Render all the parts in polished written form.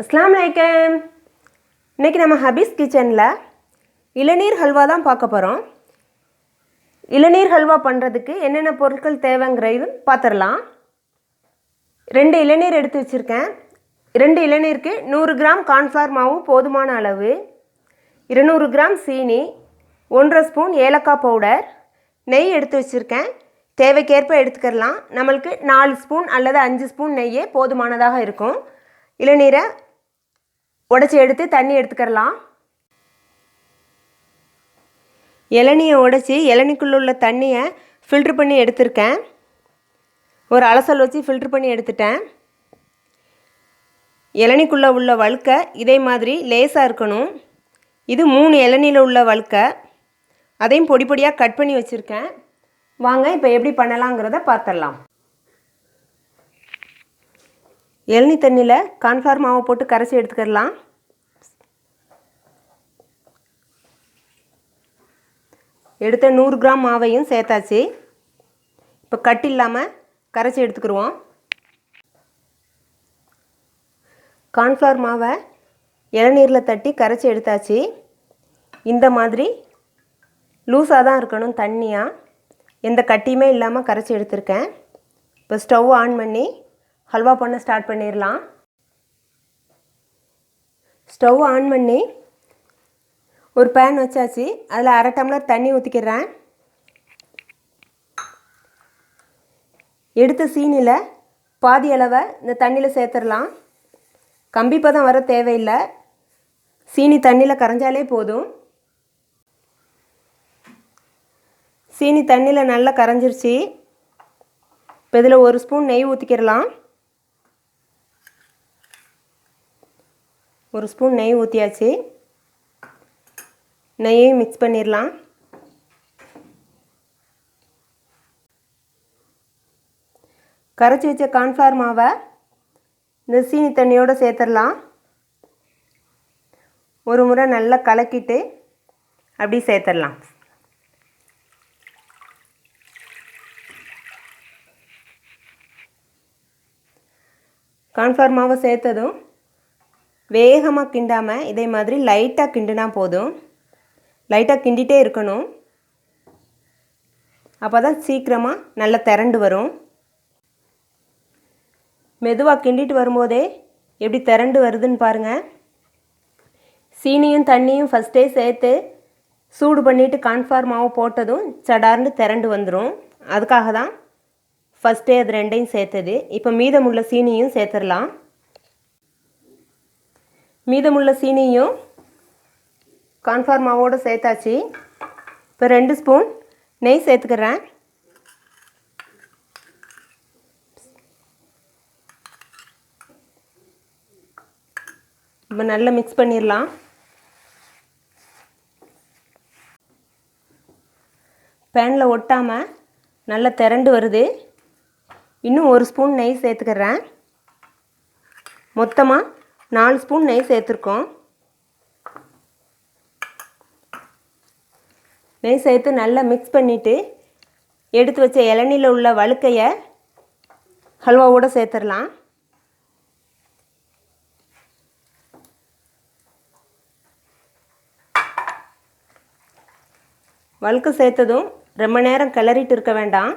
अस्सलाम वालेकुम। इनकी நம்ம ஹபீஸ் கிச்சன்ல இளநீர் ஹல்வா தான் பார்க்க போறோம்। இளநீர் ஹல்வா பண்றதுக்கு என்னென்ன பொருட்கள் தேவைங்கறது பாத்துறலாம்। 2 இளநீர் எடுத்து வச்சிருக்கேன்। 2 இளநீருக்கு 100 கிராம் கார்ன்ஃப்ளவர் மாவு போதுமான அளவு, 200 கிராம் சீனி, 1 ஸ்பூன் ஏலக்காய் பவுடர், நெய் எடுத்து வச்சிருக்கேன்। தேவைக்கேற்ப எடுத்துக்கலாம்। நமக்கு 4 ஸ்பூன் அல்லது 5 ஸ்பூன் நெய்யே போதுமானதாக இருக்கும்। இளநீரை உடைச்சு எடுத்து தண்ணி எடுத்துக்கலாம்। இளநீயை உடைச்சி இளநீக்குள்ள உள்ள தண்ணியை ஃபில்டர் பண்ணி எடுத்துருக்கேன்। ஒரு அலசல் வச்சு ஃபில்டர் பண்ணி எடுத்துட்டேன்। இளநீக்குள்ள உள்ள வழுக்க இதே மாதிரி லேசாக இருக்கணும்। இது 3 இளநீல உள்ள வழுக்க, அதையும் பொடி பொடியாக கட் பண்ணி வச்சுருக்கேன்। வாங்க இப்போ எப்படி பண்ணலாங்கிறத பார்த்துடலாம்। இளநீ தண்ணியில் கார்ன்ஃப்ளவர் மாவை போட்டு கரைச்சி எடுத்துக்கலாம்। எடுத்த 100 கிராம் மாவையும் சேர்த்தாச்சு। இப்போ கட்டி இல்லாமல் கரைச்சி எடுத்துக்கிடுவோம்। கார்ன்ஃப்ளவர் மாவை இளநீரில் தட்டி கரைச்சி எடுத்தாச்சு। இந்த மாதிரி லூஸாக தான் இருக்கணும், தண்ணியாக எந்த கட்டியுமே இல்லாமல் கரைச்சி எடுத்திருக்கேன்। இப்போ ஸ்டவ் ஆன் பண்ணி ஹல்வா பண்ண ஸ்டார்ட் பண்ணிடலாம்। ஸ்டவ் ஆன் பண்ணி ஒரு பேன் வச்சாச்சு। அதில் 1/2 டம்ளர் தண்ணி ஊற்றிக்கிறேன்। எடுத்த சீனியில் பாதி அளவை இந்த தண்ணியில் சேர்த்துடலாம்। கம்பி பதம் வர தேவையில்லை, சீனி தண்ணியில் கரைஞ்சாலே போதும்। சீனி தண்ணியில் நல்லா கரைஞ்சிருச்சு। இப்போ இதில் 1 ஸ்பூன் நெய் ஊற்றிக்கிறலாம்। 1 ஸ்பூன் நெய் ஊற்றியாச்சு। நெய்யையும் மிக்ஸ் பண்ணிடலாம்। கரைச்சி வச்ச கார்ன்ஃப்ளவர் மாவை இந்த சீனி தண்ணியோடு சேர்த்துடலாம்। ஒரு முறை நல்லா கலக்கிட்டு அப்படி சேர்த்துடலாம்। கார்ன்ஃப்ளவர் மாவை சேர்த்ததும் வேகமாக கிண்டாமல் இதே மாதிரி லைட்டாக கிண்டினா போதும்। லைட்டாக கிண்டிகிட்டே இருக்கணும், அப்போ தான் சீக்கிரமாக நல்லா திரண்டு வரும்। மெதுவாக கிண்டிட்டு வரும்போதே எப்படி திரண்டு வருதுன்னு பாருங்கள்। சீனியும் தண்ணியும் ஃபஸ்ட்டே சேர்த்து சூடு பண்ணிவிட்டு கார்ன்ஃப்ளவர் மாவு போட்டதும் சடார்னு திரண்டு வந்துடும்। அதுக்காக தான் ஃபஸ்ட்டே அது ரெண்டையும் சேர்த்தது। இப்போ மீதமுள்ள சீனியும் சேர்த்துடலாம்। மீதமுள்ள சீனியும் கார்ன்ஃப்ளவர் மாவோடு சேர்த்தாச்சு। இப்போ 2 ஸ்பூன் நெய் சேர்த்துக்கிறேன்। இப்போ நல்லா மிக்ஸ் பண்ணிடலாம்। பேனில் ஒட்டாமல் நல்லா திரண்டு வருது। இன்னும் 1 ஸ்பூன் நெய் சேர்த்துக்கிறேன்। மொத்தமாக 4 ஸ்பூன் நெய் சேர்த்துருக்கோம்। நெய் சேர்த்து நல்லா மிக்ஸ் பண்ணிவிட்டு எடுத்து வச்ச இளநீல உள்ள வழுக்கையை ஹல்வாவோடு சேர்த்துடலாம்। வழுக்கு சேர்த்ததும் ரொம்ப நேரம் கிளறிட்டு இருக்க வேண்டாம்।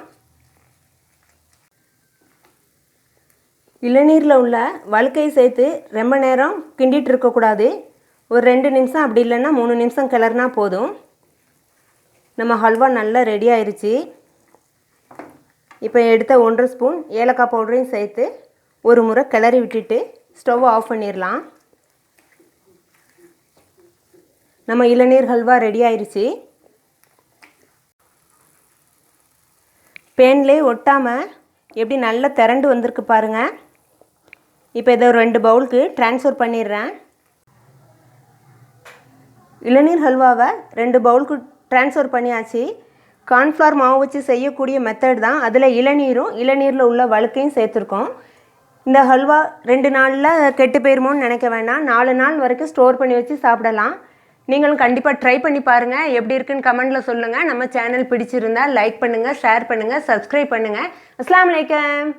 இளநீரில் உள்ள வழுக்கையை சேர்த்து ரொம்ப நேரம் கிண்டிகிட்டு இருக்கக்கூடாது। ஒரு 2 நிமிஷம், அப்படி இல்லைன்னா 3 நிமிஷம் கிளறினா போதும்। நம்ம ஹல்வா நல்லா ரெடி ஆயிடுச்சு। இப்போ எடுத்த 1 ஸ்பூன் ஏலக்காய் பவுடரையும் சேர்த்து ஒரு முறை கிளறி விட்டுட்டு ஸ்டவ் ஆஃப் பண்ணிடலாம்। நம்ம இளநீர் ஹல்வா ரெடி ஆயிடுச்சு। பேன்லேயே ஒட்டாமல் எப்படி நல்லா திரண்டு வந்திருக்கு பாருங்கள்। இப்போ இதை ஒரு 2 பவுலுக்கு ட்ரான்ஸ்ஃபர் பண்ணிடுறேன்। இளநீர் ஹல்வாவை 2 பவுலுக்கு ட்ரான்ஸ்ஃபர் பண்ணியாச்சு। கார்ன்ஃப்ளவர் மாவு வச்சு செய்யக்கூடிய மெத்தட் தான், அதில் இளநீரில் உள்ள வழுக்கையும் சேர்த்துருக்கோம்। இந்த ஹல்வா 2 நாளில் கெட்டு போயிருமோன்னு நினைக்க வேண்டாம், 4 நாள் வரைக்கும் ஸ்டோர் பண்ணி வச்சு சாப்பிடலாம்। நீங்களும் கண்டிப்பாக ட்ரை பண்ணி பாருங்கள், எப்படி இருக்குன்னு கமெண்டில் சொல்லுங்கள்। நம்ம சேனல் பிடிச்சிருந்தால் லைக் பண்ணுங்கள், ஷேர் பண்ணுங்கள், சப்ஸ்கிரைப் பண்ணுங்கள்। அஸ்ஸலாமு அலைக்கும்।